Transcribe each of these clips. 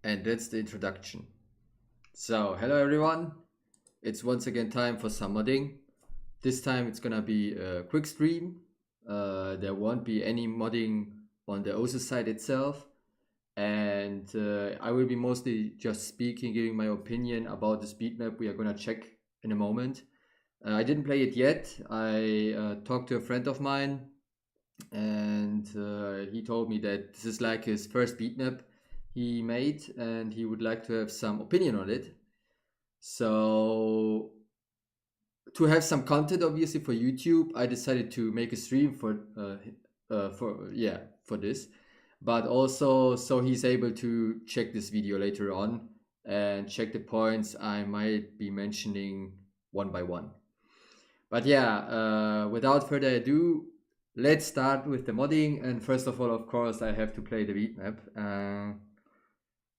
And that's the introduction. So, hello everyone. It's once again time for some modding. This time it's gonna be a quick stream. There won't be any modding on the OSU side itself. And I will be mostly just speaking, giving my opinion about this beatmap we are gonna check in a moment. I didn't play it yet. I talked to a friend of mine and he told me that this is like his first beatmap he made and he would like to have some opinion on it. So to have some content obviously for YouTube, I decided to make a stream for this, but also so he's able to check this video later on and check the points I might be mentioning one by one. But yeah, without further ado, let's start with the modding. And first of all, of course, I have to play the beatmap.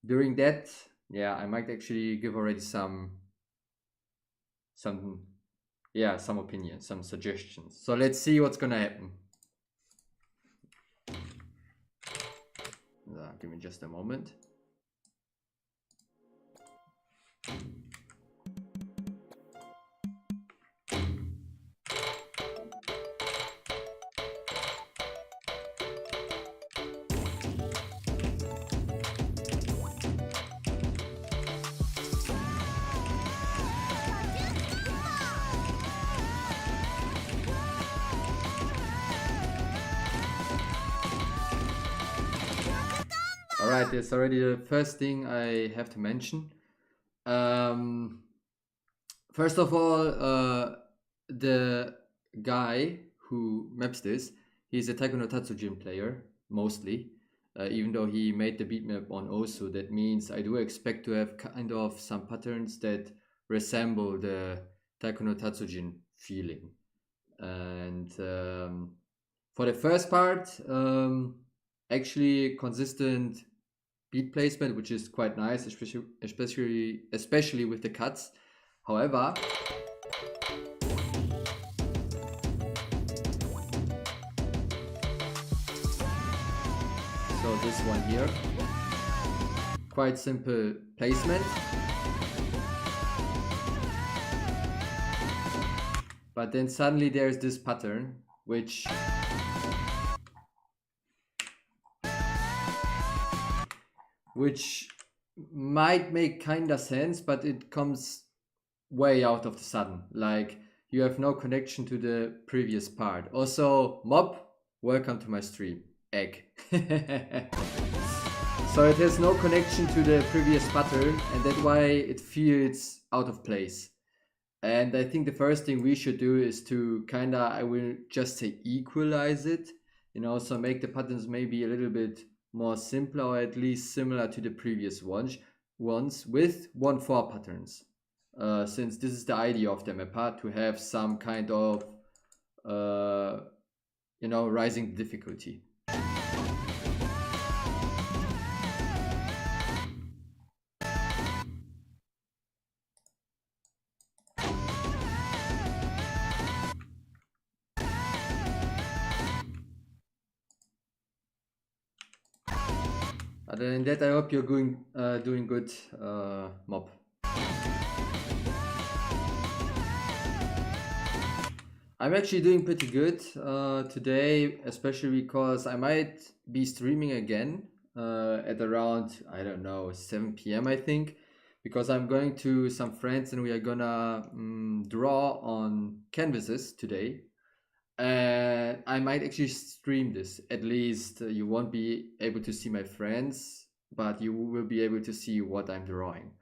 During that, yeah, I might actually give already some opinions, some suggestions. So let's see what's gonna happen. Give me just a moment. Alright, that's already the first thing I have to mention. First of all, the guy who maps this, he's a Taiko No Tatsujin player, mostly. Even though he made the beatmap on OSU, that means I do expect to have kind of some patterns that resemble the Taiko No Tatsujin feeling. And for the first part, actually consistent beat placement, which is quite nice, especially with the cuts. However, so this one here, quite simple placement, but then suddenly there's this pattern which might make kinda sense, but it comes way out of the sudden. Like, you have no connection to the previous part. Also, Mob, welcome to my stream. Egg. So it has no connection to the previous pattern, and that's why it feels out of place. And I think the first thing we should do is to kinda, I will just say, equalize it. You know, so make the patterns maybe a little bit more simpler, or at least similar to the previous ones with 1/4 patterns. Since this is the idea of the mapper, to have some kind of rising difficulty. Other than that, I hope you're doing good, Mob. I'm actually doing pretty good today, especially because I might be streaming again at around, I don't know, 7 p.m. I think, because I'm going to some friends and we are gonna draw on canvases today. And I might actually stream this. At least you won't be able to see my friends, but you will be able to see what I'm drawing.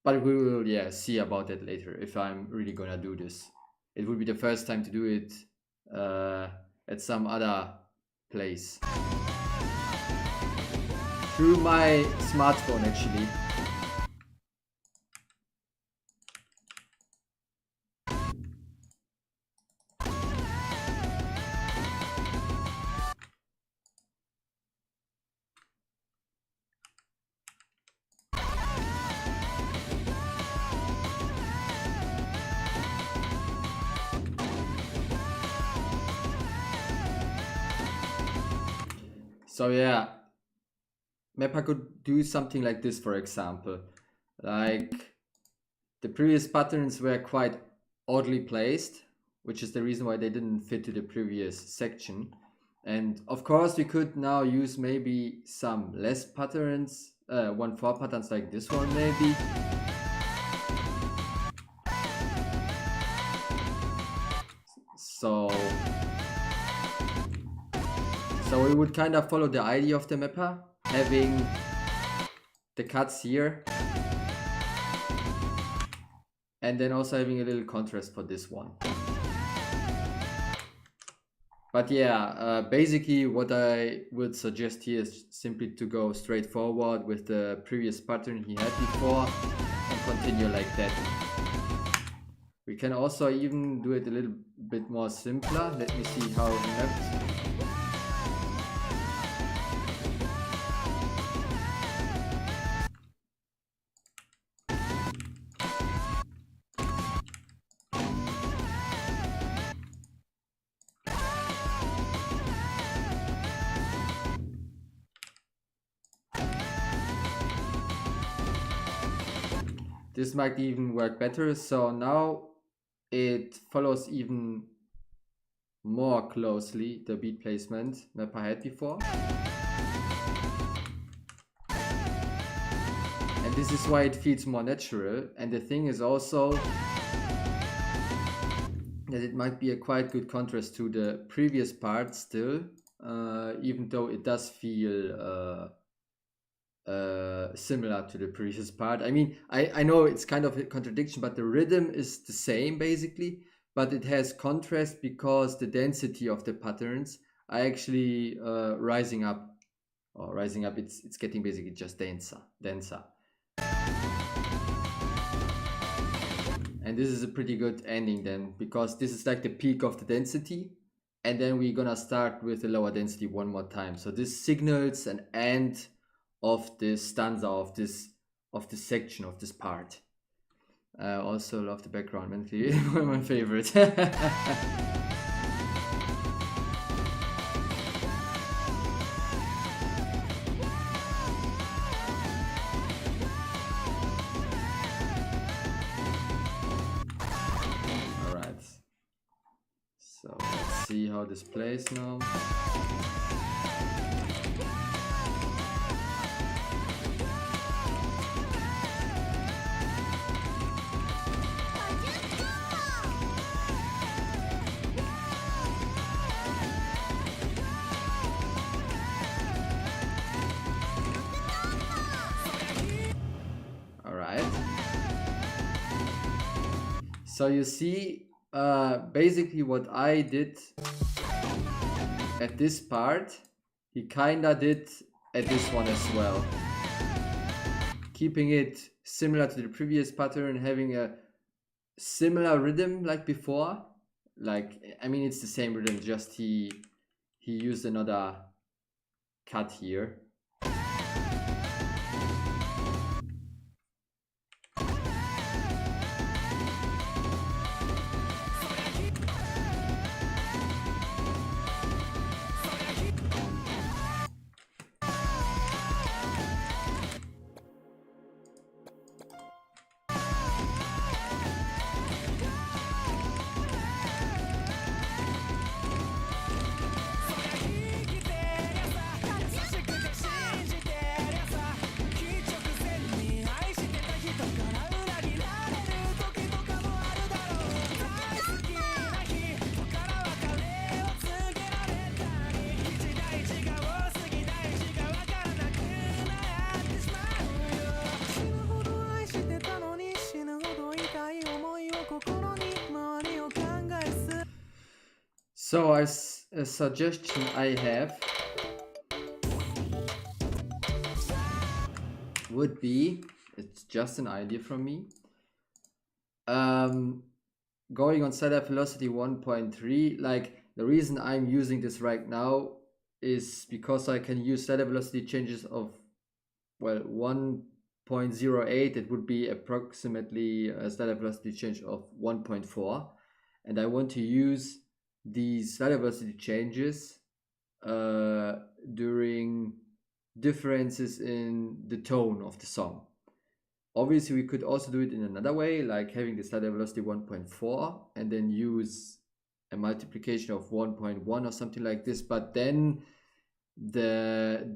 But we will, yeah, see about that later if I'm really gonna do this. It will be the first time to do it at some other place. Through my smartphone, actually. So yeah, Mappa could do something like this, for example. Like, the previous patterns were quite oddly placed, which is the reason why they didn't fit to the previous section. And of course, we could now use maybe some less patterns, 1/4 patterns like this one maybe. So we would kind of follow the idea of the mapper, having the cuts here, and then also having a little contrast for this one. But yeah, basically what I would suggest here is simply to go straight forward with the previous pattern he had before and continue like that. We can also even do it a little bit more simpler. Let me see how it maps. This might even work better. So now it follows even more closely the beat placement Mappa had before. And this is why it feels more natural. And the thing is also that it might be a quite good contrast to the previous part still, even though it does feel similar to the previous part. I mean, I know it's kind of a contradiction, but the rhythm is the same basically, but it has contrast because the density of the patterns are actually rising up. Or rising up, it's getting basically just denser. And this is a pretty good ending then, because this is like the peak of the density, and then we're gonna start with the lower density one more time. So this signals an end of this stanza, of this section, of this part. I also love the background, mentally one of my favorites. Alright. So let's see how this plays now. So you see, basically what I did at this part, he kinda did at this one as well. Keeping it similar to the previous pattern, having a similar rhythm like before. Like, I mean, it's the same rhythm, just he used another cut here. So a suggestion I have would be, it's just an idea from me, going on slider velocity 1.3. like the reason I'm using this right now is because I can use slider velocity changes of, well, 1.08. it would be approximately a slider velocity change of 1.4, and I want to use these slider velocity changes during differences in the tone of the song. Obviously, we could also do it in another way, like having the slider velocity 1.4 and then use a multiplication of 1.1 or something like this, but then the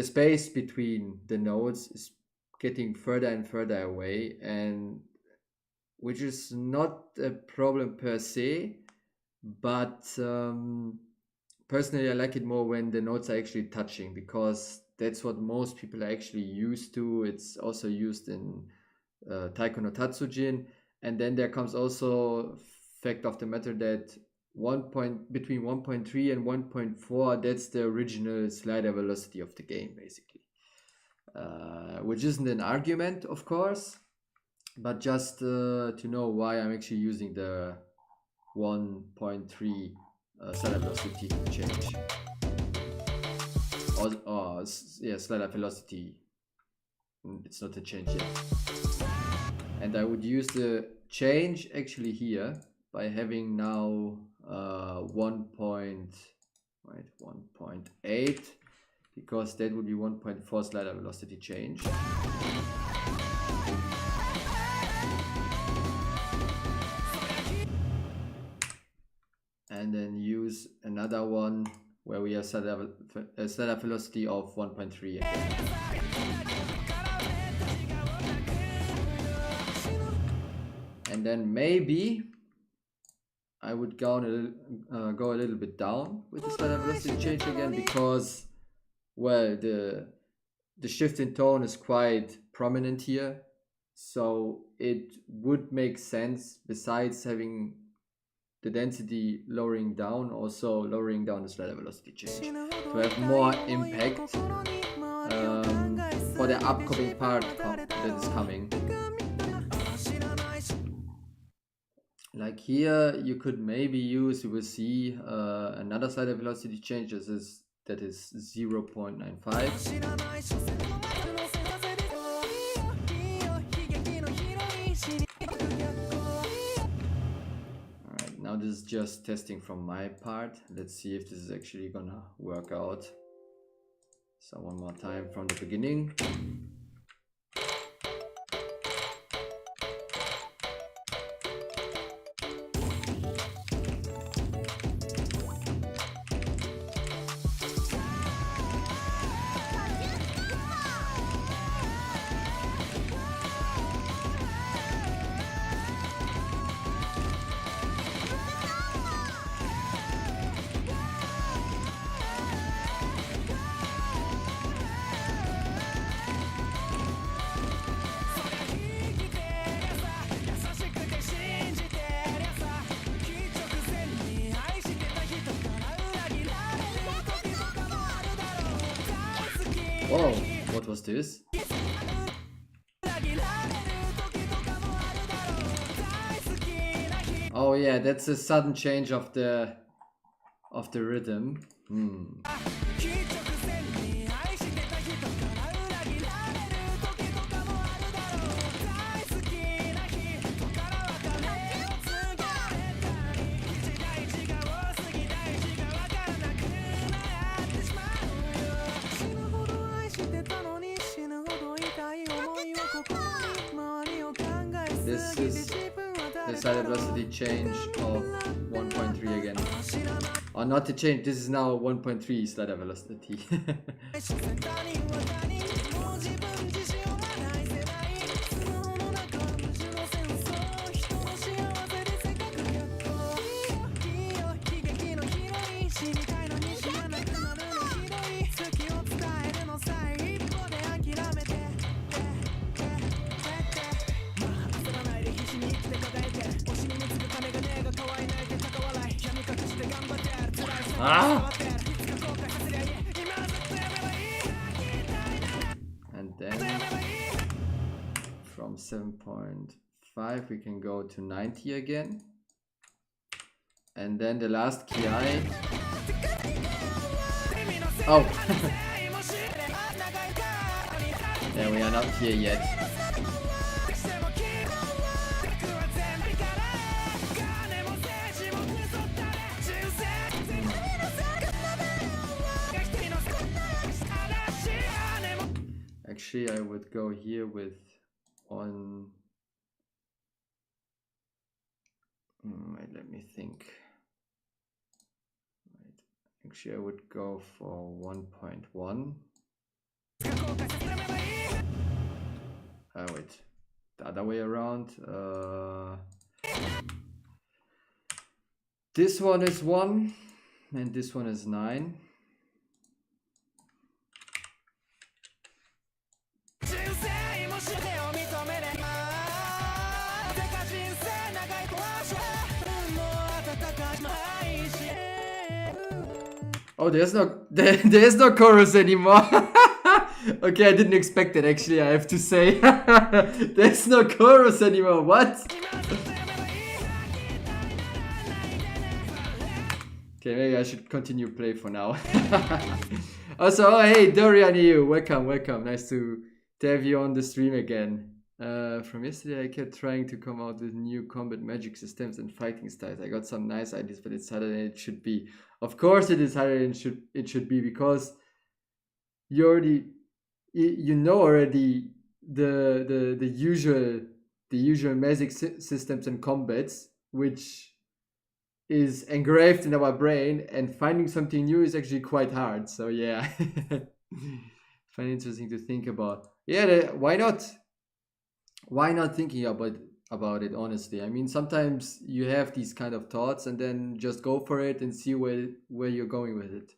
space between the notes is getting further and further away, and which is not a problem per se, but personally I like it more when the notes are actually touching, because that's what most people are actually used to. It's also used in Taiko No Tatsujin, and then there comes also fact of the matter that between 1.3 and 1.4, that's the original slider velocity of the game, basically, which isn't an argument, of course, but just to know why I'm actually using the 1.3 slider velocity change. Yeah, slider velocity. It's not a change yet. And I would use the change actually here by having now 1.8, because that would be 1.4 slider velocity change. And then use another one where we have slider velocity of 1.3 again. And then maybe I would go a little bit down with the slider velocity change again, because, well, the shift in tone is quite prominent here, so it would make sense, besides having the density lowering down, also lowering down the slider velocity change to have more impact for the upcoming part that is coming. Like here, you could maybe use, you will see another slider velocity change that is 0.95. Now this is just testing from my part. Let's see if this is actually gonna work out. So one more time from the beginning. Whoa, what was this? Oh yeah, that's a sudden change of the rhythm. This is the slider velocity change of 1.3 again. Or not the change, this is now 1.3 slider velocity. Ah! And then from 7.5 we can go to 90 again. And then the last key I... Oh! Yeah, we are not here yet. Actually, I would go here with on... Wait, let me think. Right. Actually, I would go for 1.1. Wait, the other way around. This one is 1 and this one is 9. Oh, there's no chorus anymore. Okay, I didn't expect it actually, I have to say. There's no chorus anymore, what? Okay, maybe I should continue play for now. Also, oh, hey, Dorian, you, welcome. Nice to have you on the stream again. From yesterday, I kept trying to come out with new combat magic systems and fighting styles. I got some nice ideas, but it's harder than it should be. Of course, it is harder than it should be, because you know already the usual magic systems and combats, which is engraved in our brain, and finding something new is actually quite hard. So yeah, find interesting to think about. Yeah, why not? Why not thinking about it honestly? I mean, sometimes you have these kind of thoughts and then just go for it and see where you're going with it.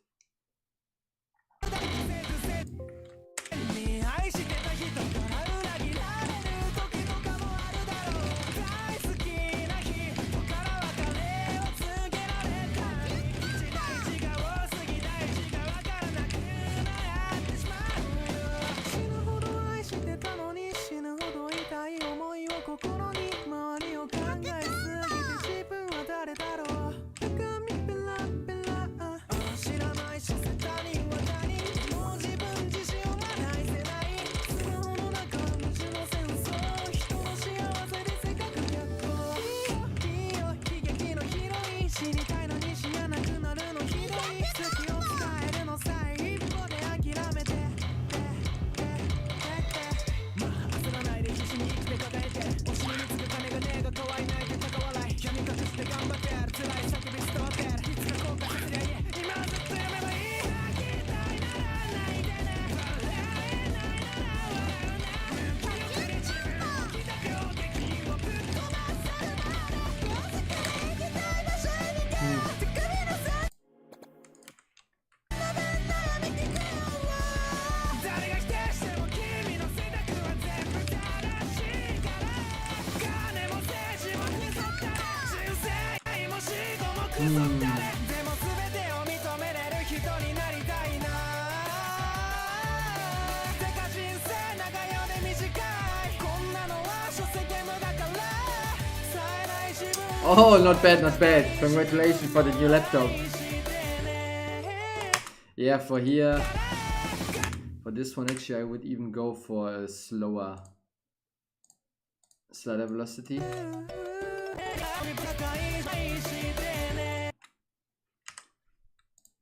Oh, not bad. Congratulations for the new laptop. Yeah, for this one actually I would even go for a slower slider velocity.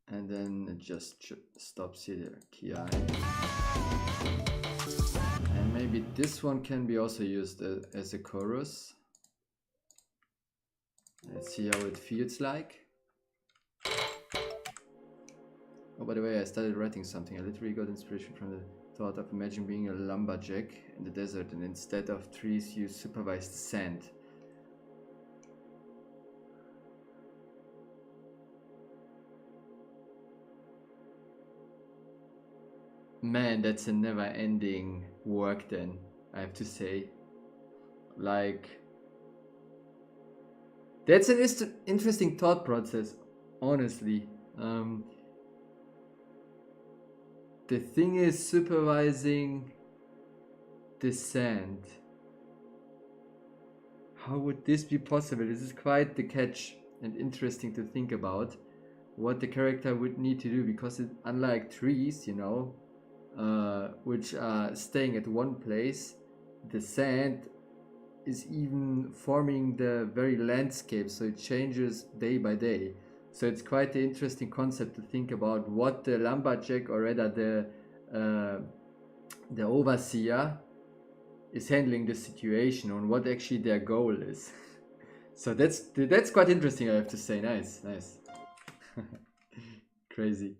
And then it just stops here, key I. And maybe this one can be also used as a chorus. Let's see how it feels like. Oh, by the way, I started writing something. I literally got inspiration from the thought of imagining being a lumberjack in the desert, and instead of trees you supervise the sand. Man, that's a never-ending work then, I have to say. Like, that's an interesting thought process, honestly. The thing is supervising descent. How would this be possible? This is quite the catch and interesting to think about what the character would need to do, because it, unlike trees, you know, which are staying at one place, the sand is even forming the very landscape, so it changes day by day. So it's quite an interesting concept to think about what the lumberjack, or rather the overseer, is handling the situation, on what actually their goal is. So that's quite interesting, I have to say. Nice. Crazy.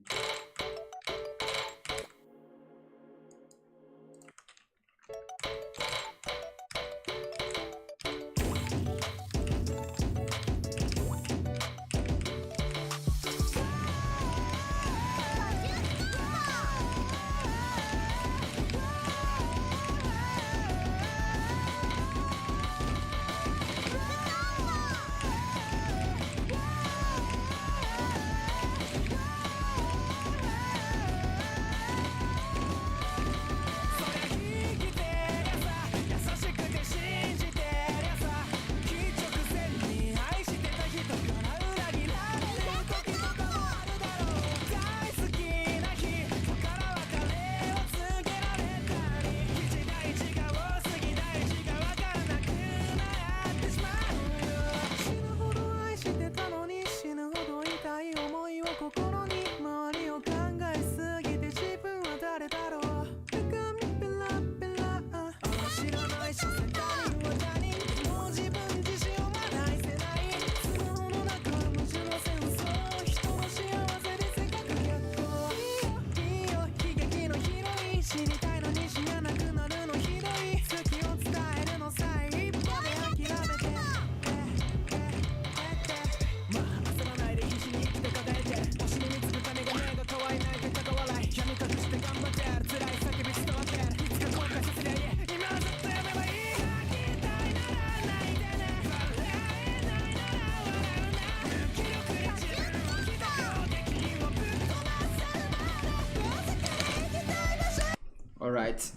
All right.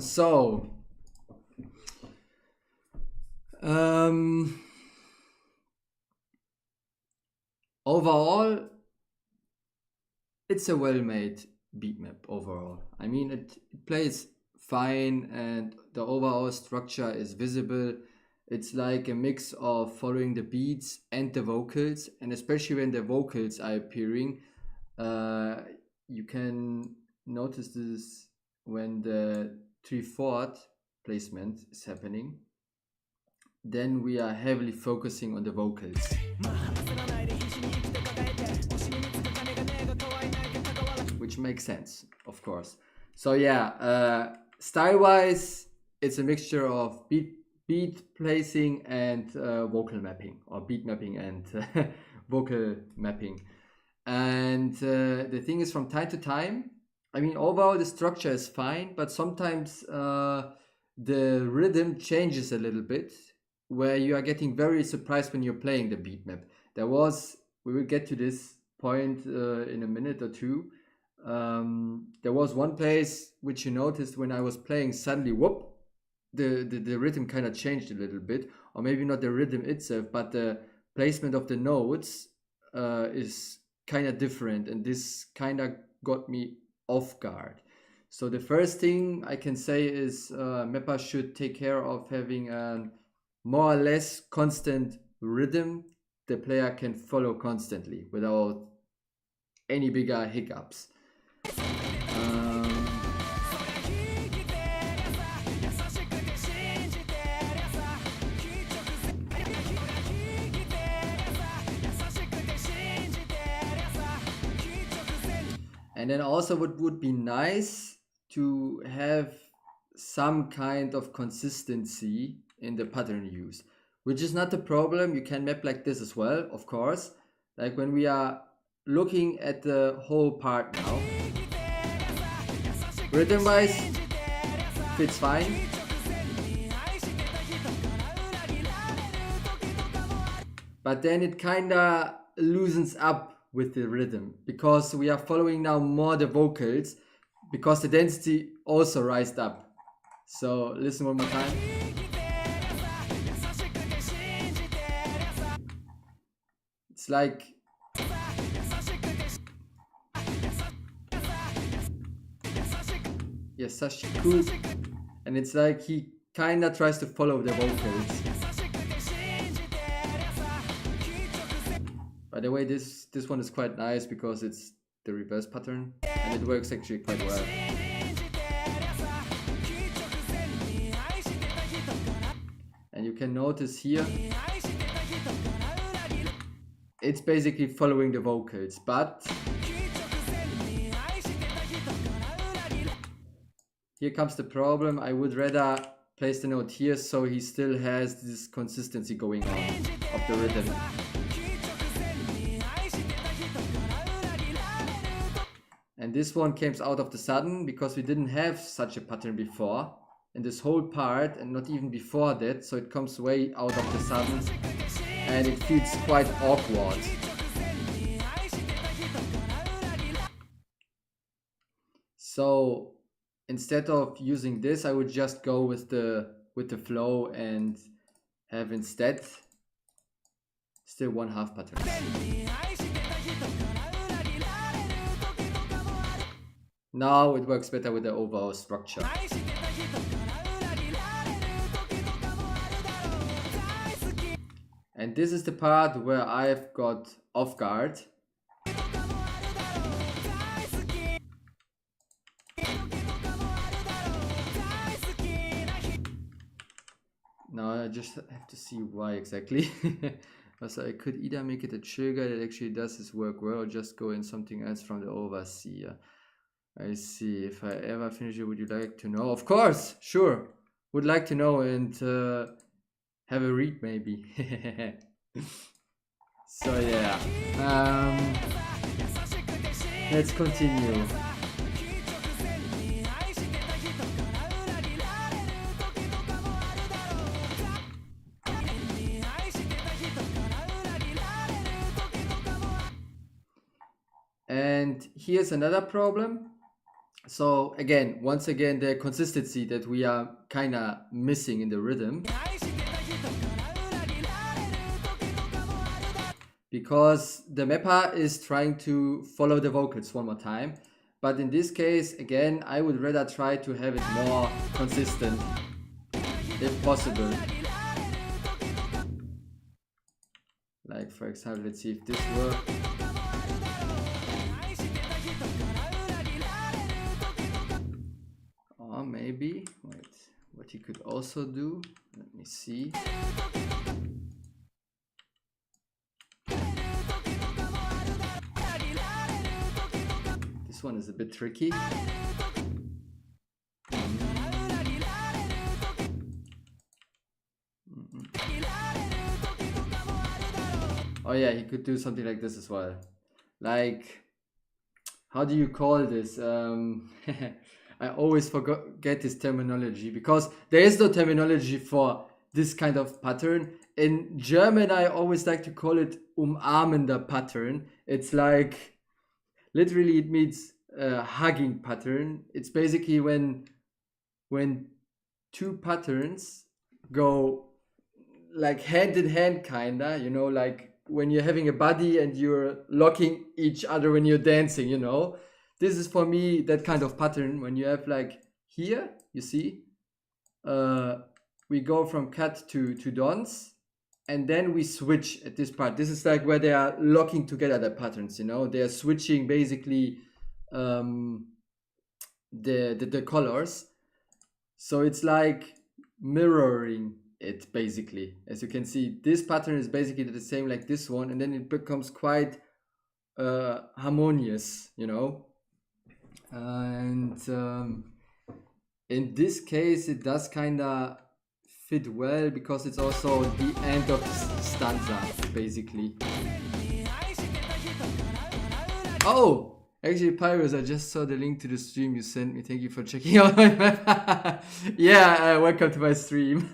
So overall, it's a well-made beat map overall. I mean, it plays fine, and the overall structure is visible. It's like a mix of following the beats and the vocals, and especially when the vocals are appearing, you can notice this when the 3/4 placement is happening. Then we are heavily focusing on the vocals. Which makes sense, of course. So yeah, style-wise, it's a mixture of beat placing and vocal mapping, or beat mapping and vocal mapping. And the thing is, from time to time, I mean, overall the structure is fine, but sometimes the rhythm changes a little bit, where you are getting very surprised when you're playing the beat map. We will get to this point in a minute or two. There was one place which you noticed when I was playing, suddenly, whoop, the rhythm kind of changed a little bit, or maybe not the rhythm itself, but the placement of the notes is kind of different, and this kind of got me off guard. So the first thing I can say is Mappa should take care of having a more or less constant rhythm the player can follow constantly without any bigger hiccups. And then also what would be nice to have some kind of consistency in the pattern use, which is not a problem. You can map like this as well, of course. Like when we are looking at the whole part now, rhythm-wise, fits fine. But then it kinda loosens up with the rhythm, because we are following now more the vocals, because the density also rised up. So listen one more time. It's like, Yasashiku, and it's like he kinda tries to follow the vocals. By the way, this one is quite nice because it's the reverse pattern, and it works actually quite well. And you can notice here, it's basically following the vocals, but here comes the problem. I would rather place the note here so he still has this consistency going on of the rhythm. And this one came out of the sudden because we didn't have such a pattern before in this whole part, and not even before that, so it comes way out of the sudden and it feels quite awkward. So instead of using this, I would just go with the flow and have instead still 1/2 pattern. Now it works better with the overall structure. And this is the part where I've got off guard. Now I just have to see why exactly. So I could either make it a trigger that actually does this work well, or just go in something else from the overseer. I see. If I ever finish it, would you like to know? Of course, sure. Would like to know and have a read maybe. So yeah. Let's continue. And here's another problem. So again, once again, the consistency that we are kind of missing in the rhythm. Because the mapper is trying to follow the vocals one more time. But in this case, again, I would rather try to have it more consistent, if possible. Like for example, let's see if this works. Or maybe, wait, what you could also do, let me see. This one is a bit tricky. Oh yeah, he could do something like this as well. Like, how do you call this? I always forget this terminology, because there is no terminology for this kind of pattern. In German, I always like to call it umarmender pattern. It's like, literally it means hugging pattern. It's basically when two patterns go like hand in hand, kinda, you know, like when you're having a buddy and you're locking each other when you're dancing, you know. This is for me that kind of pattern when you have like here, you see, we go from cut to dons, and then we switch at this part. This is like where they are locking together the patterns, you know. They are switching basically the colors. So it's like mirroring it basically. As you can see, this pattern is basically the same like this one, and then it becomes quite harmonious, you know. And in this case it does kind of fit well, because it's also the end of the stanza basically. Oh, actually, Pyrus, I just saw the link to the stream you sent me. Thank you for checking out my map. Yeah, welcome to my stream.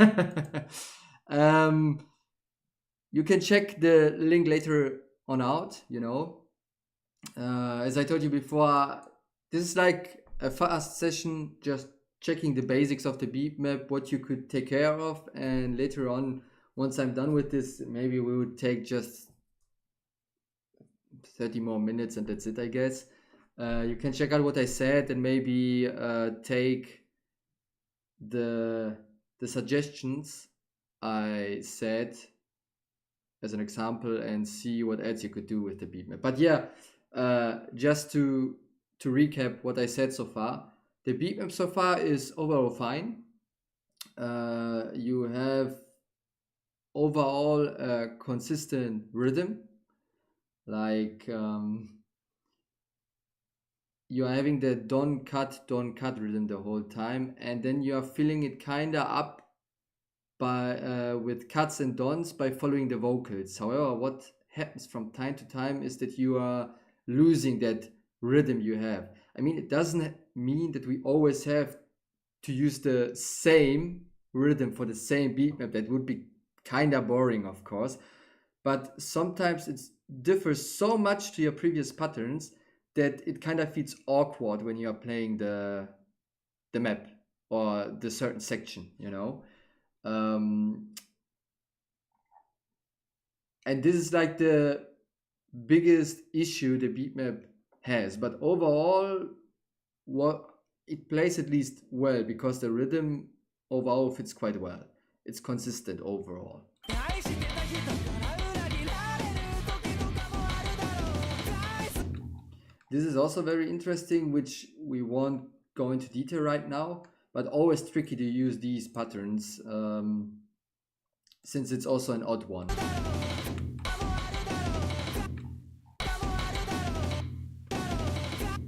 You can check the link later on out, you know. As I told you before, this is like a fast session, just checking the basics of the beat map, what you could take care of, and later on, once I'm done with this, maybe we would take just 30 more minutes and that's it, I guess. You can check out what I said and maybe take the suggestions I said as an example and see what else you could do with the beat map. But yeah, just to recap what I said so far, the beat map so far is overall fine. You have overall a consistent rhythm, like you are having the don't cut rhythm the whole time, and then you are filling it kinda up by with cuts and dons by following the vocals. However, what happens from time to time is that you are losing that rhythm you have. I mean, it doesn't mean that we always have to use the same rhythm for the same beat map. That would be kind of boring, of course. But sometimes it differs so much to your previous patterns that it kind of feels awkward when you are playing the map or the certain section, you know. And this is like the biggest issue the beatmap has. But overall, what it plays at least well because the rhythm overall fits quite well. It's consistent overall. This is also very interesting, which we won't go into detail right now, but always tricky to use these patterns since it's also an odd one.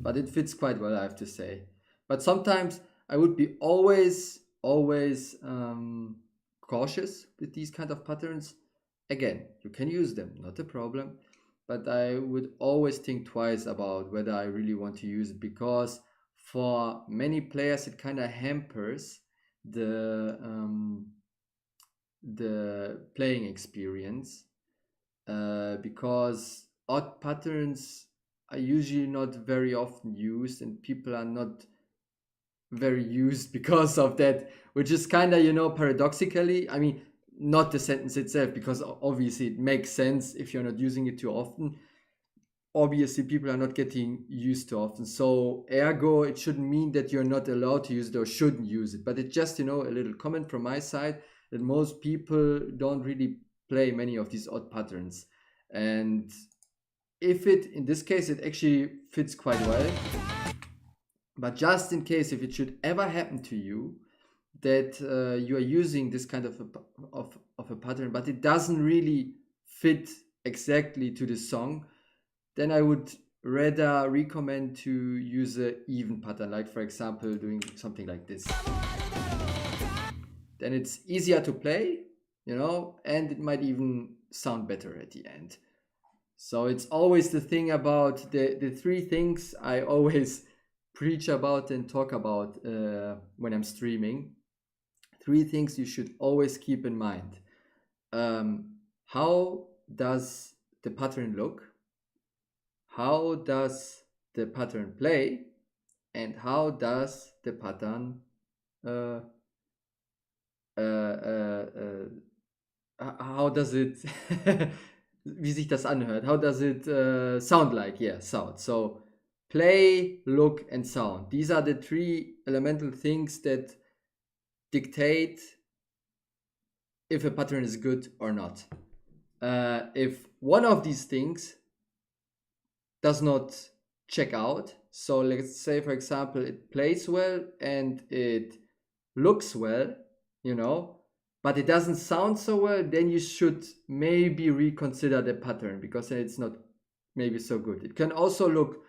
But it fits quite well, I have to say. But sometimes I would be always cautious with these kind of patterns. Again, you can use them, not a problem. But I would always think twice about whether I really want to use it, because for many players it kind of hampers the playing experience because odd patterns are usually not very often used and people are not very used because of that, which is kind of, you know, paradoxically, I mean, not the sentence itself, because obviously it makes sense if you're not using it too often. Obviously people are not getting used too often, so ergo it shouldn't mean that you're not allowed to use it or shouldn't use it. But it's just, you know, a little comment from my side that most people don't really play many of these odd patterns, and if it, in this case, it actually fits quite well. But just in case, if it should ever happen to you that you are using this kind of a pattern, but it doesn't really fit exactly to the song, then I would rather recommend to use an even pattern, like for example doing something like this. Then it's easier to play, you know, and it might even sound better at the end. So it's always the thing about the three things I always preach about and talk about when I'm streaming. Three things you should always keep in mind. How does the pattern look? How does the pattern play? And how does the pattern how does it wie sich das anhört? How does it sound like? Yeah, sound. So play, look, and sound. These are the three elemental things that dictate if a pattern is good or not. If one of these things does not check out, so let's say for example it plays well and it looks well, you know, but it doesn't sound so well, then you should maybe reconsider the pattern, because then it's not maybe so good. It can also look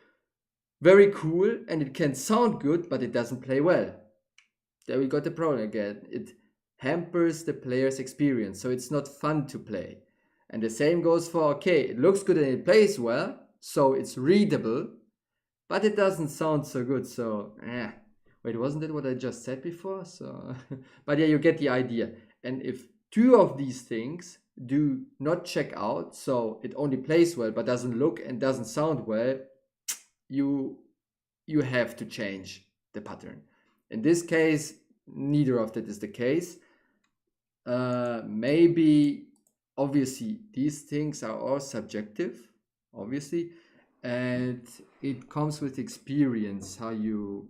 very cool and it can sound good, but it doesn't play well. There we got the problem again. It hampers the player's experience, so it's not fun to play. And the same goes for, okay, it looks good and it plays well, so it's readable, but it doesn't sound so good, so wait, wasn't that what I just said before? So but yeah, you get the idea. And if two of these things do not check out, so it only plays well but doesn't look and doesn't sound well, you have to change the pattern. In this case, neither of that is the case. Maybe, obviously, these things are all subjective, obviously, and it comes with experience how you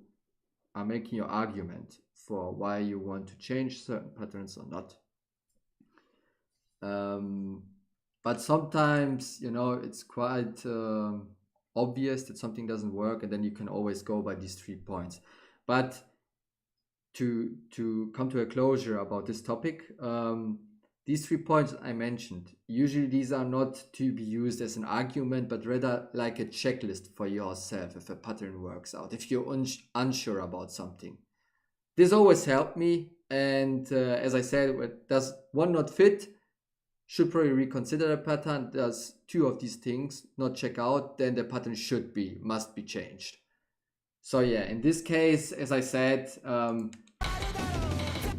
are making your argument for why you want to change certain patterns or not. But sometimes, it's quite obvious that something doesn't work, and then you can always go by these 3 points. But to come to a closure about this topic, these 3 points I mentioned, usually these are not to be used as an argument, but rather like a checklist for yourself if a pattern works out, if you're unsure about something. This always helped me, and as I said, does one not fit, should probably reconsider a pattern. Does 2 of these things not check out, then the pattern must be changed. So yeah, in this case, as I said,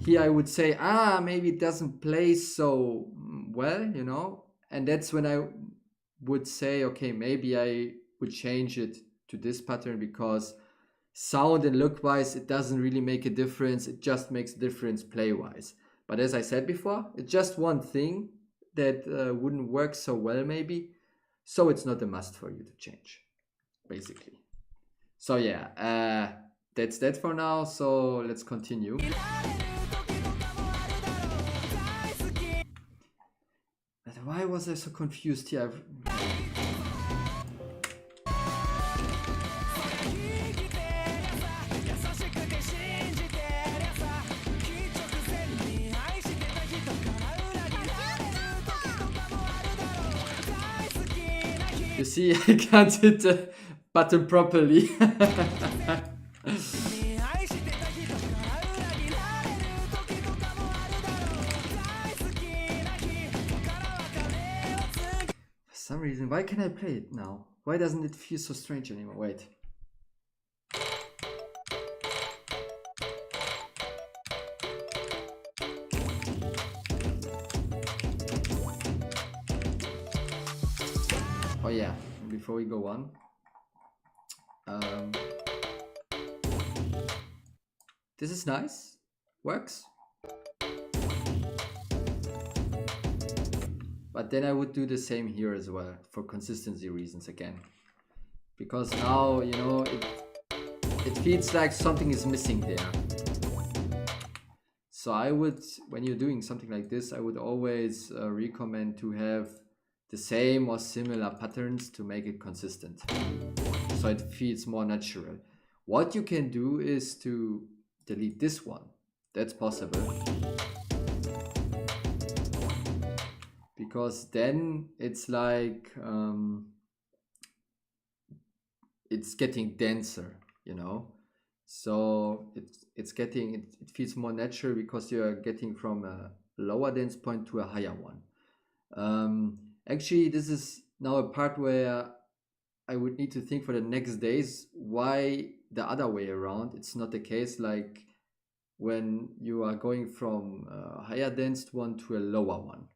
here I would say, maybe it doesn't play so well, and that's when I would say, okay, maybe I would change it to this pattern, because sound and look wise, it doesn't really make a difference. It just makes a difference play wise. But as I said before, it's just one thing that wouldn't work so well maybe, so it's not a must for you to change, basically. So yeah, that's that for now, so let's continue. But why was I so confused here? You see, I can't hit the button properly. For some reason, why can I play it now? Why doesn't it feel so strange anymore? Wait. Oh yeah, before we go on, this is nice, works. But then I would do the same here as well, for consistency reasons again. Because now, it feels like something is missing there. So I would, when you're doing something like this, I would always recommend to have the same or similar patterns to make it consistent, so it feels more natural. What you can do is to delete this one. That's possible, because then it's like it's getting denser, so it feels more natural, because you're getting from a lower dense point to a higher one. Actually, this is now a part where I would need to think for the next days why the other way around. It's not the case, like when you are going from a higher dense one to a lower one.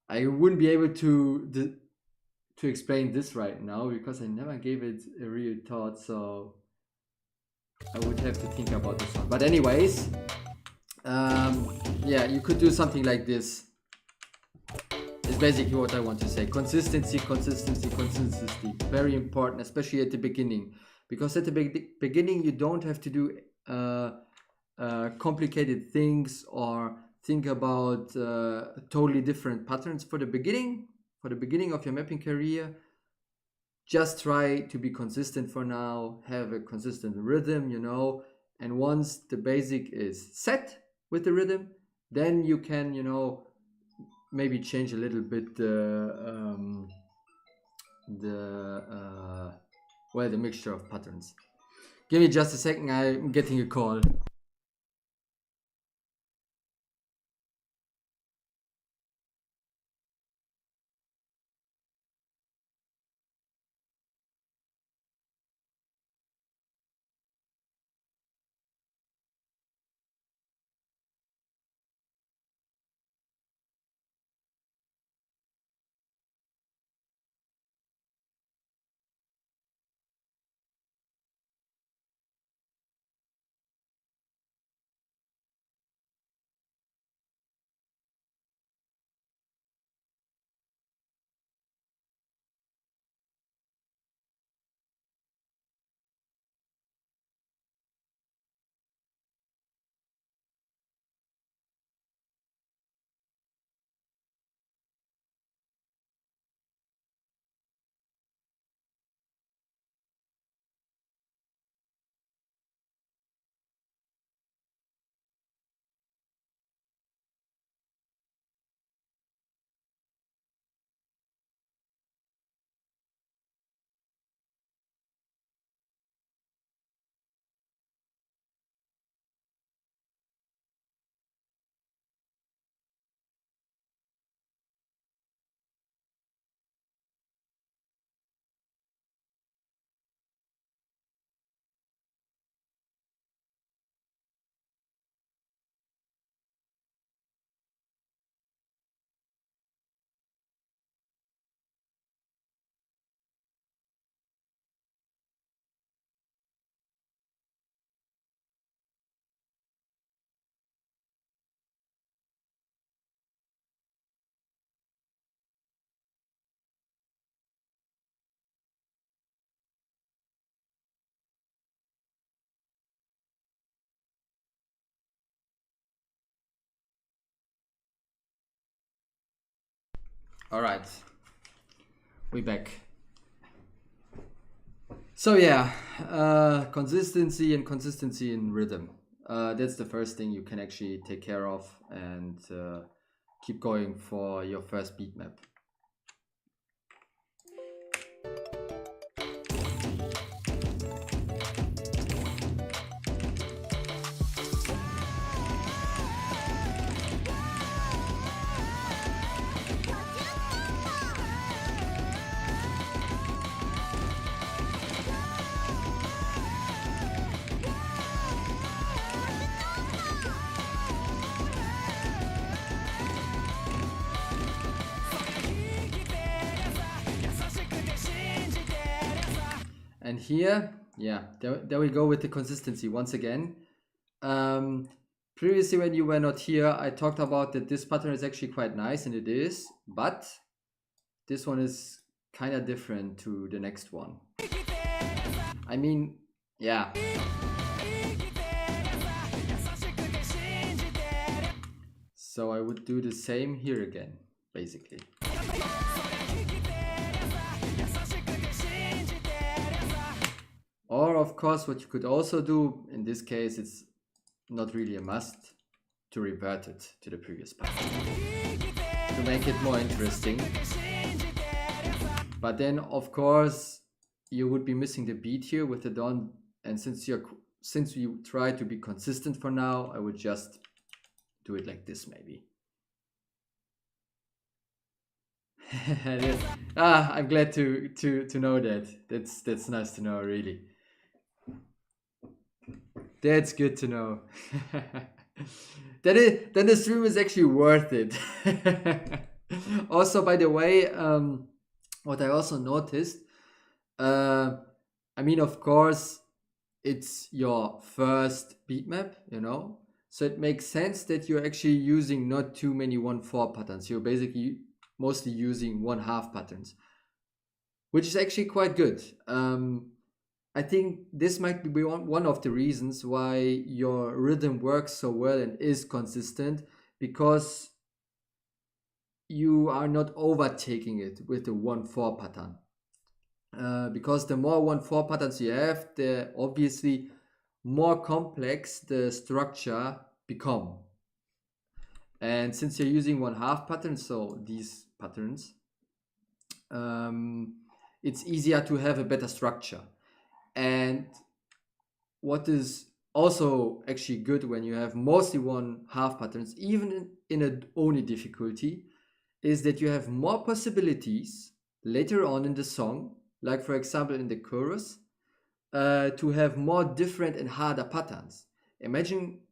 I wouldn't be able to explain this right now, because I never gave it a real thought, so I would have to think about this one. But anyways, yeah, you could do something like this. Is basically what I want to say. Consistency, consistency, consistency. Very important, especially at the beginning. Because at the beginning, you don't have to do complicated things or think about totally different patterns for the beginning. For the beginning of your mapping career, just try to be consistent for now. Have a consistent rhythm, and once the basic is set with the rhythm, then you can, maybe change a little bit the mixture of patterns. Give me just a second, I'm getting a call. All right, we back. So yeah, consistency in rhythm. That's the first thing you can actually take care of and keep going for your first beat map. And here, yeah, there we go with the consistency once again. Previously, when you were not here, I talked about that this pattern is actually quite nice, and it is, but this one is kind of different to the next one. I mean, yeah. So I would do the same here again, basically. Or of course, what you could also do, in this case, it's not really a must, to revert it to the previous pattern to make it more interesting. But then, of course, you would be missing the beat here with the don. And since you try to be consistent for now, I would just do it like this, maybe. I'm glad to know that. That's nice to know, really. That's good to know. Then the stream is actually worth it. Also, by the way, what I also noticed, I mean, of course, it's your first beat map, you know, so it makes sense that you're actually using not too many 1/4 patterns. You're basically mostly using 1/2 patterns, which is actually quite good. I think this might be one of the reasons why your rhythm works so well and is consistent, because you are not overtaking it with the 1/4 pattern. Because the more 1/4 patterns you have, the obviously more complex the structure become. And since you're using 1/2 patterns, so these patterns, it's easier to have a better structure. And what is also actually good when you have mostly 1/2 patterns, even in a only difficulty, is that you have more possibilities later on in the song, like for example in the chorus, to have more different and harder patterns. Imagine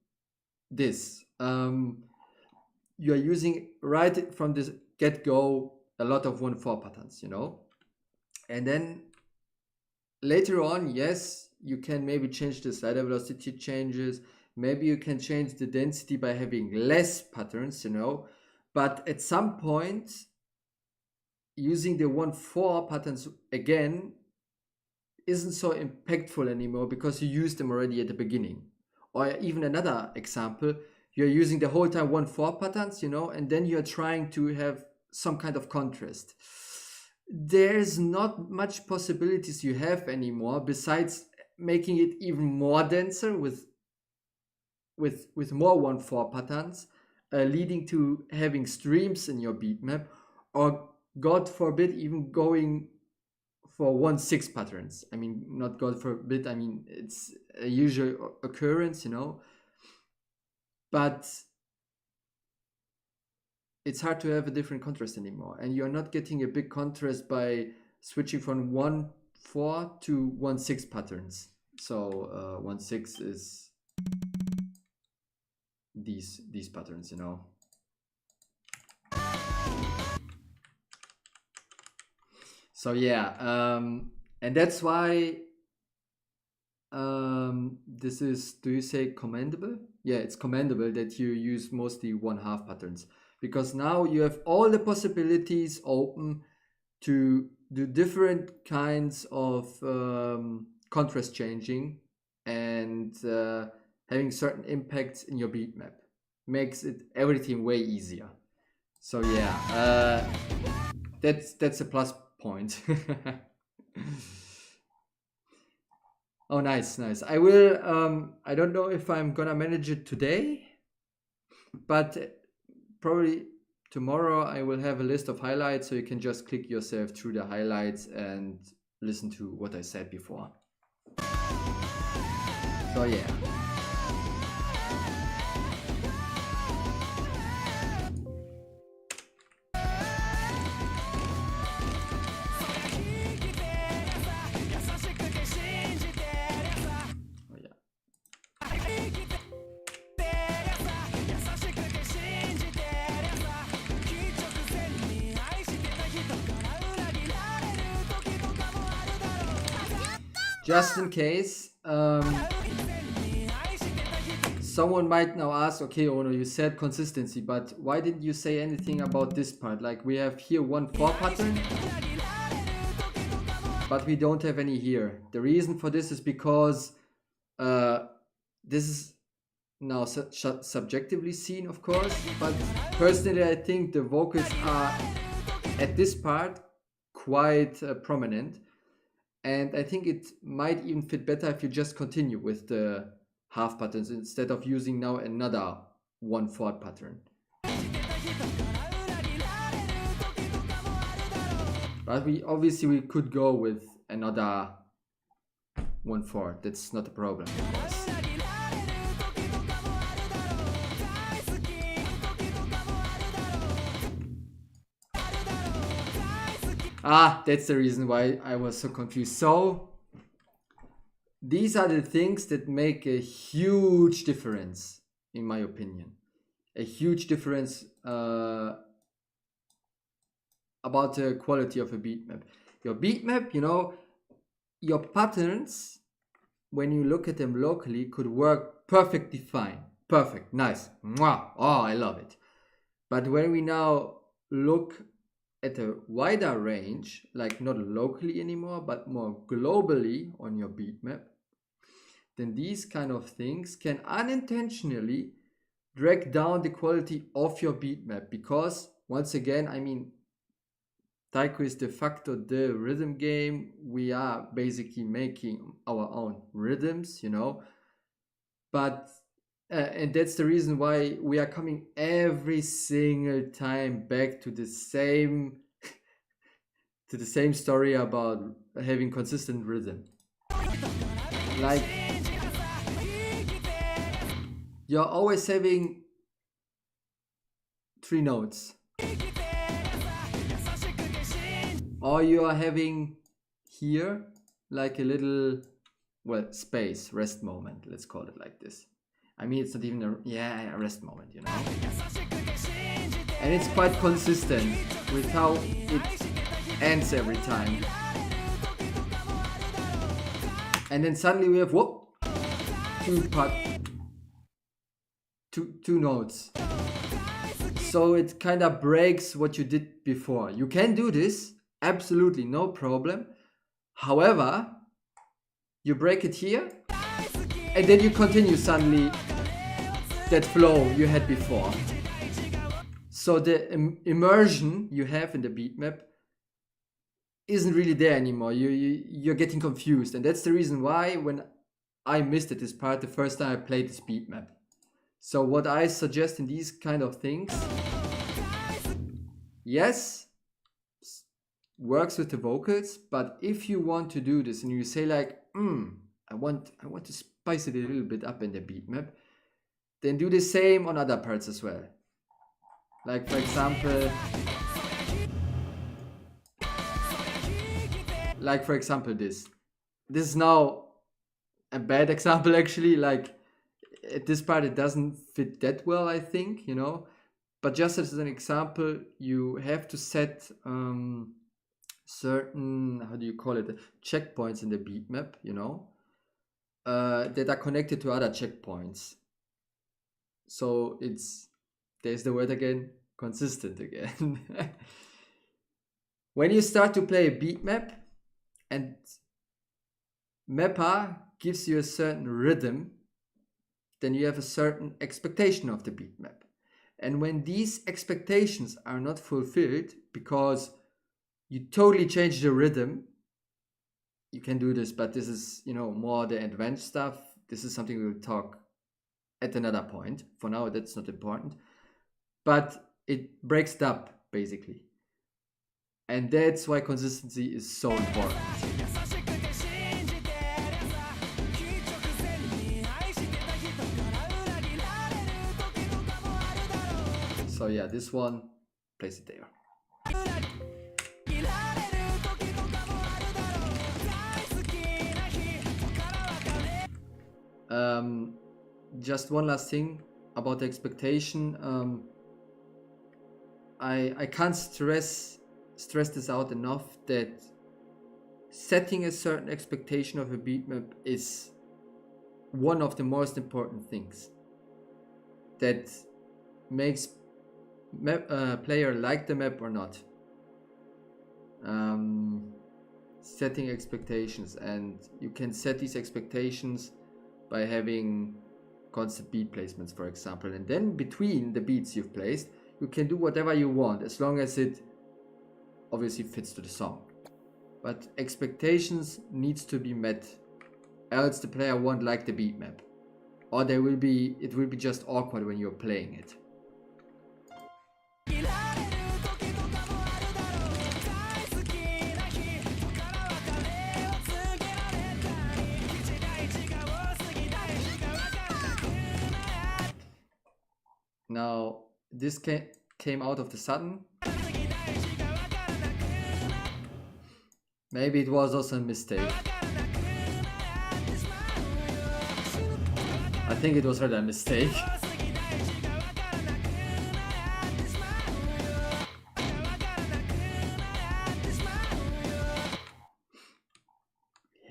this. You are using right from this get-go a lot of 1/4 patterns, you know, and then later on, yes, you can maybe change the slider velocity changes. Maybe you can change the density by having less patterns, you know. But at some point, using the 1/4 patterns again isn't so impactful anymore because you used them already at the beginning. Or even another example, you're using the whole time 1/4 patterns, you know, and then you're trying to have some kind of contrast. There's not much possibilities you have anymore besides making it even more denser with more 1/4 patterns, leading to having streams in your beat map, or God forbid even going for 1/6 patterns. I mean, not God forbid, I mean, it's a usual occurrence, you know, but it's hard to have a different contrast anymore, and you're not getting a big contrast by switching from 1/4 to 1/6 patterns. So 1/6 is these patterns, you know. So yeah, and that's why this is, do you say commendable? Yeah, it's commendable that you use mostly 1/2 patterns, because now you have all the possibilities open to do different kinds of contrast changing and having certain impacts in your beat map. Makes it everything way easier. So yeah, that's a plus point. Oh, nice. I will. I don't know if I'm gonna manage it today, but probably tomorrow I will have a list of highlights, so you can just click yourself through the highlights and listen to what I said before. So yeah. Just in case, someone might now ask, okay, Ono, you said consistency, but why didn't you say anything about this part? Like, we have here 1/4 pattern, but we don't have any here. The reason for this is because this is now subjectively seen, of course, but personally I think the vocals are at this part quite prominent. And I think it might even fit better if you just continue with the half patterns instead of using now another 1/4 pattern. But we could go with another 1/4. That's not a problem, of course. Ah, that's the reason why I was so confused. So, these are the things that make a huge difference, in my opinion. A huge difference about the quality of a beatmap. Your beatmap, you know, your patterns, when you look at them locally, could work perfectly fine. Perfect, nice. Mwah. Oh, I love it. But when we now look at a wider range, like not locally anymore, but more globally on your beatmap, then these kind of things can unintentionally drag down the quality of your beatmap. Because once again, I mean, Taiko is de facto the rhythm game. We are basically making our own rhythms, you know. But and that's the reason why we are coming every single time back to the same story about having consistent rhythm. Like, you're always having 3 notes, or you are having here like a little, well, space, rest moment, let's call it like this. I mean, it's not even a rest moment, you know. And it's quite consistent with how it ends every time. And then suddenly we have, whoop, 2 notes. So it kind of breaks what you did before. You can do this, absolutely, no problem. However, you break it here, and then you continue suddenly that flow you had before. So the immersion you have in the beatmap isn't really there anymore. You're getting confused, and that's the reason why when I missed at this part the first time I played this beatmap. So what I suggest in these kind of things, yes, works with the vocals, but if you want to do this and you say like, I want to spice it a little bit up in the beatmap, then do the same on other parts as well. Like, for example, this. This is now a bad example, actually. Like, at this part, it doesn't fit that well, I think, you know. But just as an example, you have to set certain, how do you call it, checkpoints in the beatmap, you know, that are connected to other checkpoints. So there's the word again, consistent again. When you start to play a beatmap and mapper gives you a certain rhythm, then you have a certain expectation of the beatmap. And when these expectations are not fulfilled, because you totally change the rhythm, you can do this, but this is, you know, more the advanced stuff. This is something we'll talk at another point. For now, that's not important. But it breaks it up, basically. And that's why consistency is so important. So yeah, this one, place it there. Just one last thing about the expectation. I can't stress this out enough, that setting a certain expectation of a beatmap is one of the most important things that makes player like the map or not. Setting expectations, and you can set these expectations by having constant beat placements, for example, and then between the beats you've placed, you can do whatever you want, as long as it obviously fits to the song. But expectations needs to be met, else the player won't like the beat map, or it will be just awkward when you're playing it. Now, this came out of the sudden. Maybe it was also a mistake. I think it was rather a mistake.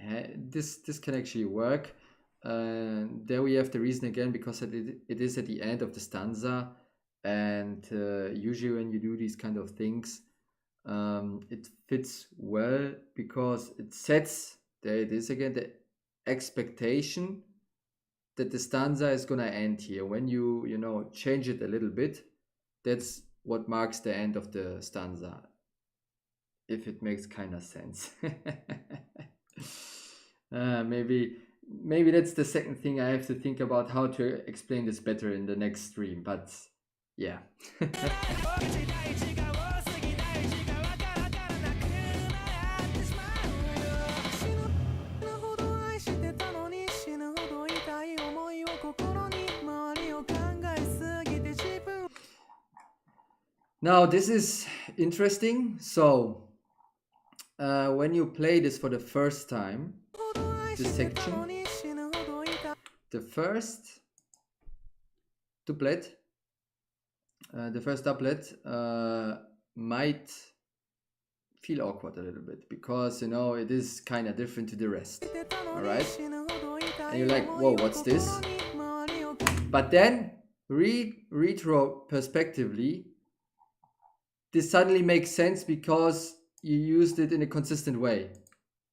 Yeah, this can actually work. There we have the reason again, because it is at the end of the stanza, and usually when you do these kind of things, it fits well because it sets, there it is again, the expectation that the stanza is gonna end here. When you know, change it a little bit, that's what marks the end of the stanza, if it makes kind of sense. Maybe that's the second thing I have to think about, how to explain this better in the next stream, but yeah. Now this is interesting. So when you play this for the first time, this section, the first doublet might feel awkward a little bit, because you know, it is kind of different to the rest. All right, and you're like, whoa, what's this? But then retrospectively, this suddenly makes sense because you used it in a consistent way.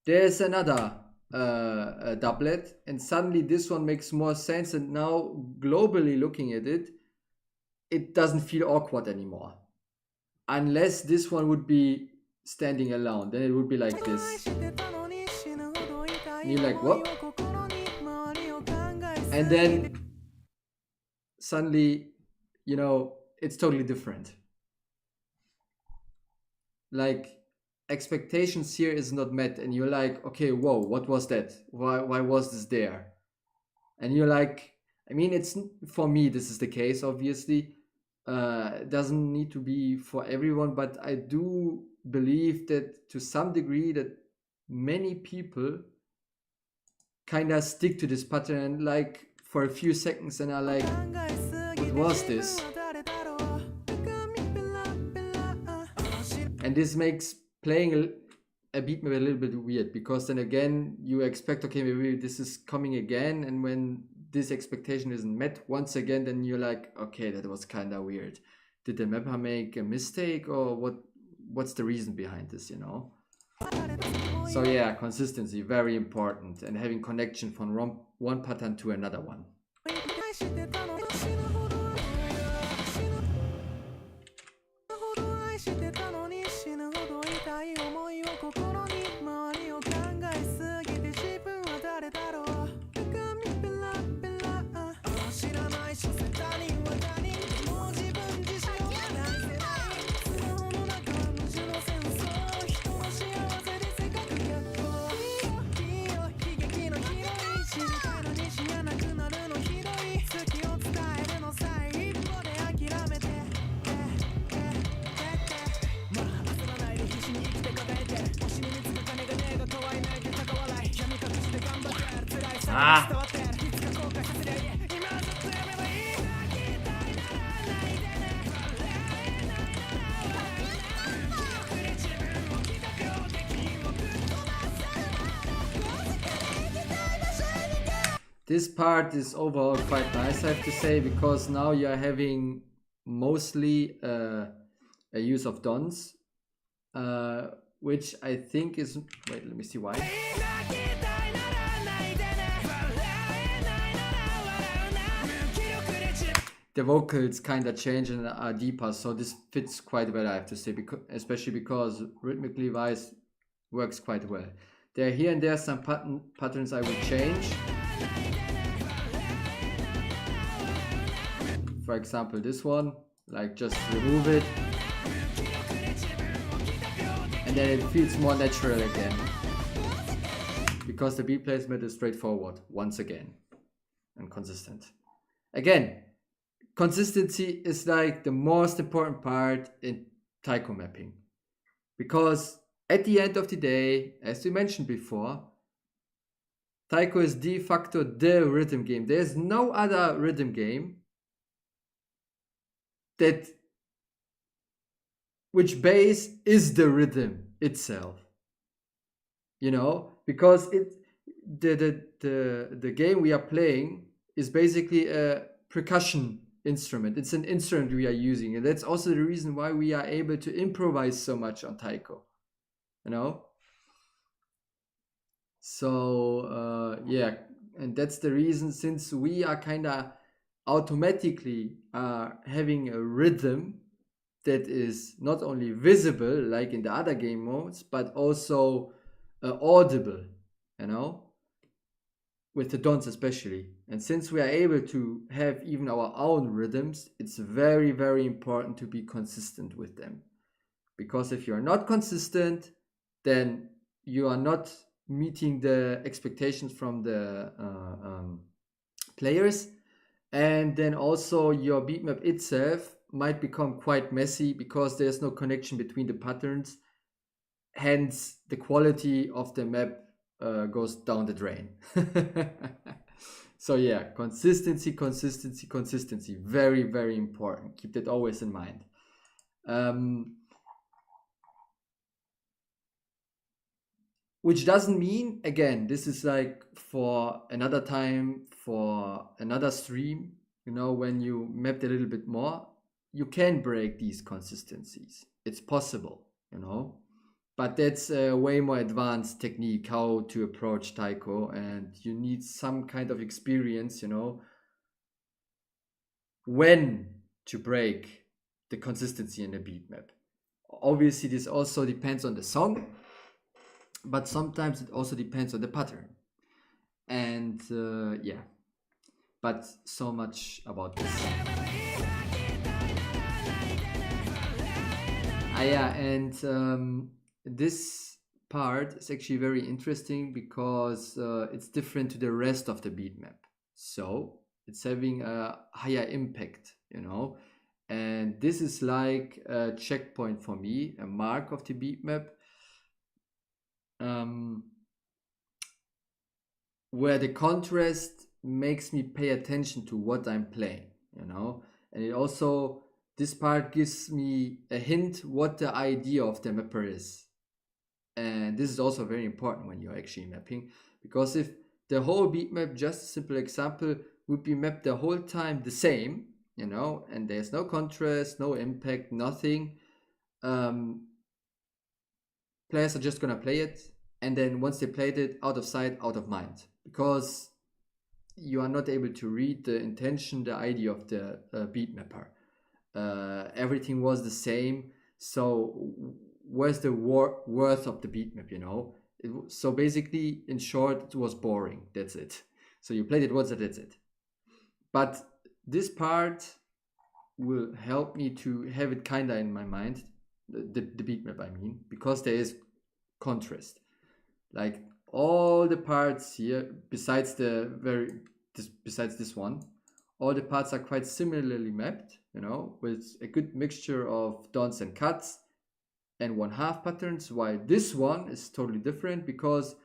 There's another a doublet, and suddenly this one makes more sense, and now globally looking at it, it doesn't feel awkward anymore. Unless this one would be standing alone, then it would be like this. And you're like, what? And then suddenly, you know, it's totally different. Like, expectations here is not met, and you're like, okay, whoa, what was that? Why was this there? And you're like, I mean, it's, for me, this is the case, obviously. It doesn't need to be for everyone, but I do believe that to some degree that many people kind of stick to this pattern, like for a few seconds, and are like, what was this? And this makes playing a beatmap a little bit weird, because then again you expect, okay, maybe this is coming again, and when this expectation isn't met once again, then you're like, okay, that was kind of weird. Did the mapper make a mistake, or what's the reason behind this, you know? So yeah, consistency, very important, and having connection from one pattern to another one. Ah! This part is overall quite nice, I have to say, because now you're having mostly a use of dons, which I think is... Wait, let me see why. The vocals kind of change and are deeper, so this fits quite well, I have to say, especially because rhythmically wise works quite well. There are here and there some patterns I will change. For example, this one, like just remove it, and then it feels more natural again, because the beat placement is straightforward once again and consistent. Again, consistency is like the most important part in taiko mapping, because at the end of the day, as we mentioned before, taiko is de facto the rhythm game. There's no other rhythm game which base is the rhythm itself, you know, because the game we are playing is basically a percussion instrument. It's an instrument we are using, and that's also the reason why we are able to improvise so much on taiko, you know. So yeah, and that's the reason, since we are kind of automatically having a rhythm that is not only visible like in the other game modes, but also audible, you know, with the dons especially. And since we are able to have even our own rhythms, it's very, very important to be consistent with them, because if you are not consistent, then you are not meeting the expectations from the players. And then also your beatmap itself might become quite messy because there's no connection between the patterns. Hence, the quality of the map goes down the drain. So yeah, consistency. Very, very important. Keep that always in mind. Which doesn't mean, again, this is like for another time, for another stream, you know, when you mapped a little bit more, you can break these consistencies. It's possible, you know, but that's a way more advanced technique how to approach taiko, and you need some kind of experience, you know, when to break the consistency in a beat map. Obviously, this also depends on the song, but sometimes it also depends on the pattern. And yeah, but so much about this. Yeah, and this part is actually very interesting because it's different to the rest of the beat map. So it's having a higher impact, you know, and this is like a checkpoint for me, a mark of the beat map, where the contrast makes me pay attention to what I'm playing, you know, and it also, this part gives me a hint what the idea of the mapper is. And this is also very important when you're actually mapping, because if the whole beat map, just a simple example, would be mapped the whole time the same, you know, and there's no contrast, no impact, nothing, players are just gonna play it, and then once they played it, out of sight, out of mind, because you are not able to read the intention, the idea of the beat mapper. Everything was the same, so where's the worth of the beat map, you know? So basically, in short, it was boring. That's it. So you played it once and that's it. But this part will help me to have it kinda in my mind, the beat map, I mean, because there is contrast. Like all the parts here, besides this one, all the parts are quite similarly mapped, you know, with a good mixture of dons and cuts and 1/2 patterns, while this one is totally different because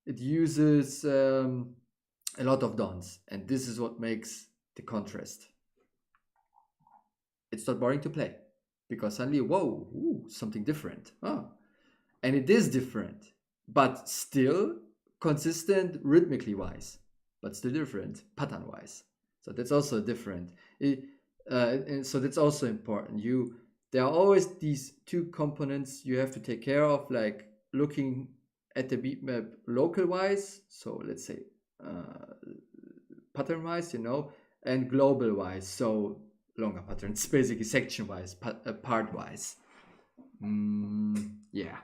it uses a lot of dons, and this is what makes the contrast. It's not boring to play because suddenly, whoa, ooh, something different. Oh. And it is different, but still consistent rhythmically wise, but still different pattern wise. So that's also different. And so that's also important. There are always these two components you have to take care of, like looking at the beat map local wise. So let's say pattern wise, and global wise. So longer patterns, basically section wise, part wise. Yeah.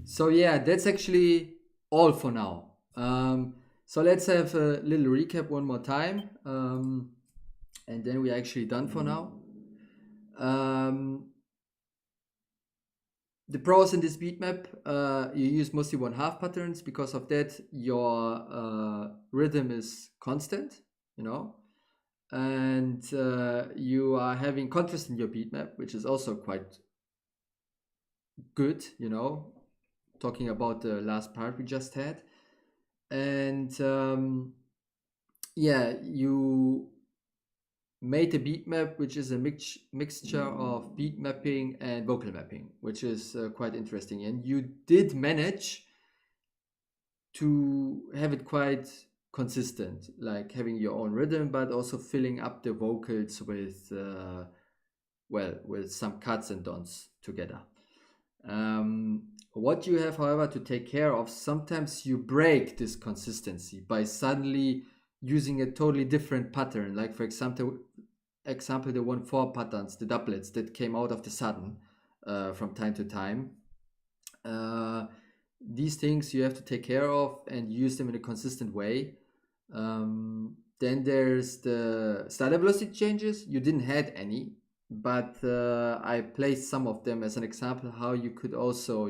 So yeah, that's actually all for now. So let's have a little recap one more time, and then we're actually done for now. The pros in this beat map, you use mostly 1/2 patterns. Because of that, your rhythm is constant, and you are having contrast in your beat map, which is also quite good, talking about the last part we just had. And yeah, you made a beat map which is a mixture of beat mapping and vocal mapping, which is quite interesting. And you did manage to have it quite consistent, like having your own rhythm, but also filling up the vocals with with some cuts and dons together. What you have, however, to take care of, sometimes you break this consistency by suddenly using a totally different pattern. Like, for example, the 1/4 patterns, the doublets that came out of the sudden from time to time. These things you have to take care of and use them in a consistent way. Then there's the starter velocity changes. You didn't had any, but I placed some of them as an example how you could also,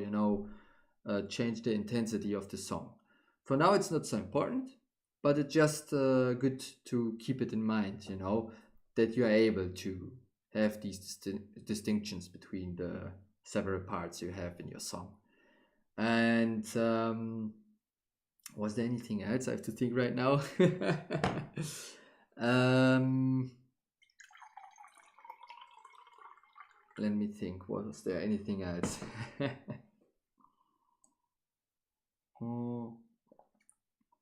change the intensity of the song. For now, it's not so important, but it's just good to keep it in mind, that you are able to have these distinctions between the several parts you have in your song. And was there anything else I have to think right now? Let me think. Was there anything else?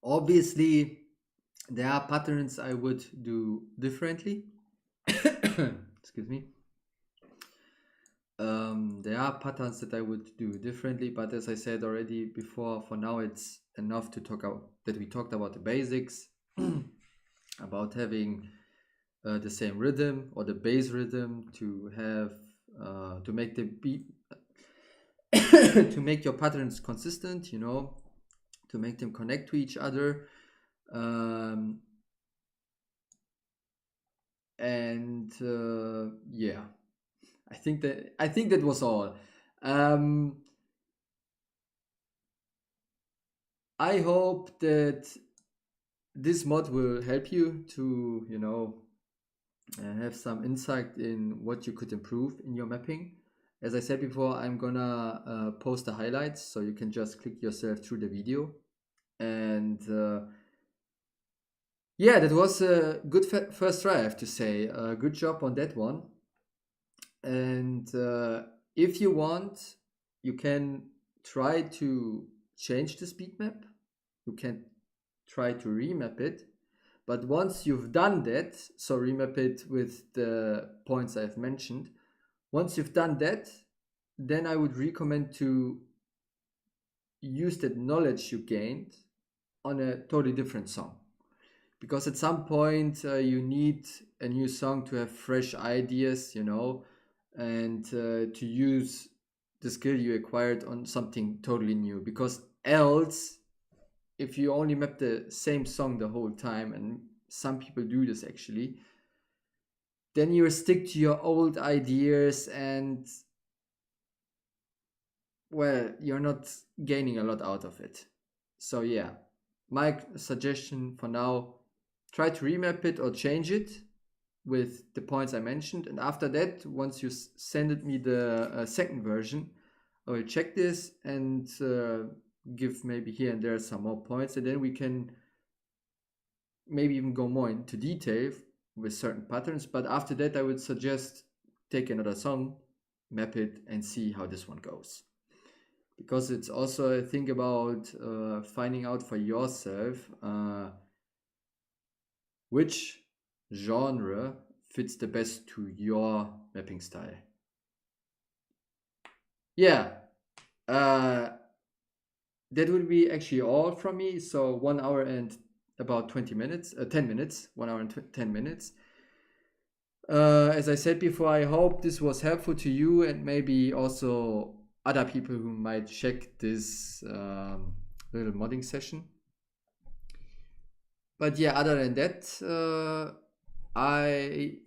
Obviously, there are patterns I would do differently. Excuse me. There are patterns that I would do differently, but as I said already before, for now it's enough to talk about that we talked about the basics, about having the same rhythm or the bass rhythm to have to make the beat to make your patterns consistent, to make them connect to each other. Yeah, I think that was all. I hope that this mod will help you to have some insight in what you could improve in your mapping. As I said before, I'm gonna post the highlights so you can just click yourself through the video. And yeah, that was a good first try, I have to say. Good job on that one. And if you want, you can try to change this beat map. You can try to remap it. But once you've done that, so remap it with the points I've mentioned, once you've done that, then I would recommend to use that knowledge you gained on a totally different song. Because at some point you need a new song to have fresh ideas, and to use the skill you acquired on something totally new. Because else, if you only map the same song the whole time, and some people do this actually, then you stick to your old ideas and, well, you're not gaining a lot out of it. So yeah, my suggestion for now, try to remap it or change it with the points I mentioned, and after that, once you send me the second version, I will check this and give maybe here and there some more points, and then we can maybe even go more into detail with certain patterns. But after that, I would suggest take another song, map it, and see how this one goes, because it's also a thing about finding out for yourself which genre fits the best to your mapping style. Yeah, that would be actually all from me. So 1 hour and about 20 minutes, 10 minutes, 1 hour and 10 minutes. As I said before, I hope this was helpful to you and maybe also other people who might check this little modding session. But yeah, other than that, I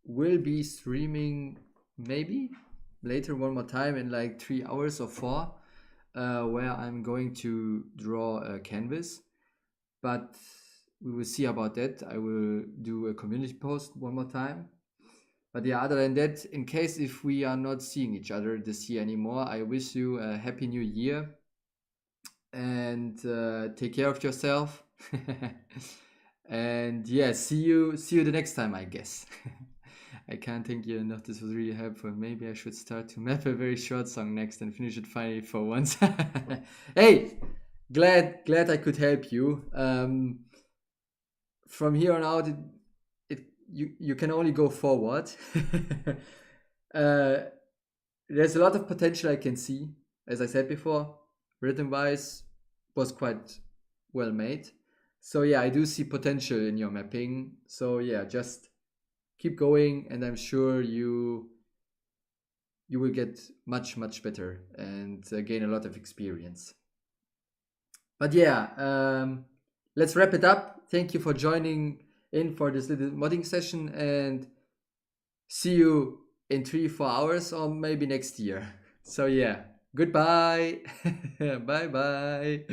will be streaming maybe later one more time in like 3 hours or 4, where I'm going to draw a canvas. But we will see about that. I will do a community post one more time. But yeah, other than that, in case if we are not seeing each other this year anymore, I wish you a happy new year, and take care of yourself. And yeah, see you the next time, I guess. I can't thank you enough. This was really helpful. Maybe I should start to map a very short song next and finish it finally for once. Hey, glad I could help you. From here on out, you can only go forward. There's a lot of potential I can see. As I said before, rhythm wise was quite well made. So yeah, I do see potential in your mapping. So yeah, just keep going, and I'm sure you will get much better and gain a lot of experience. But yeah, let's wrap it up. Thank you for joining in for this little modding session, and see you in 3-4 hours or maybe next year. So yeah, goodbye. Bye bye.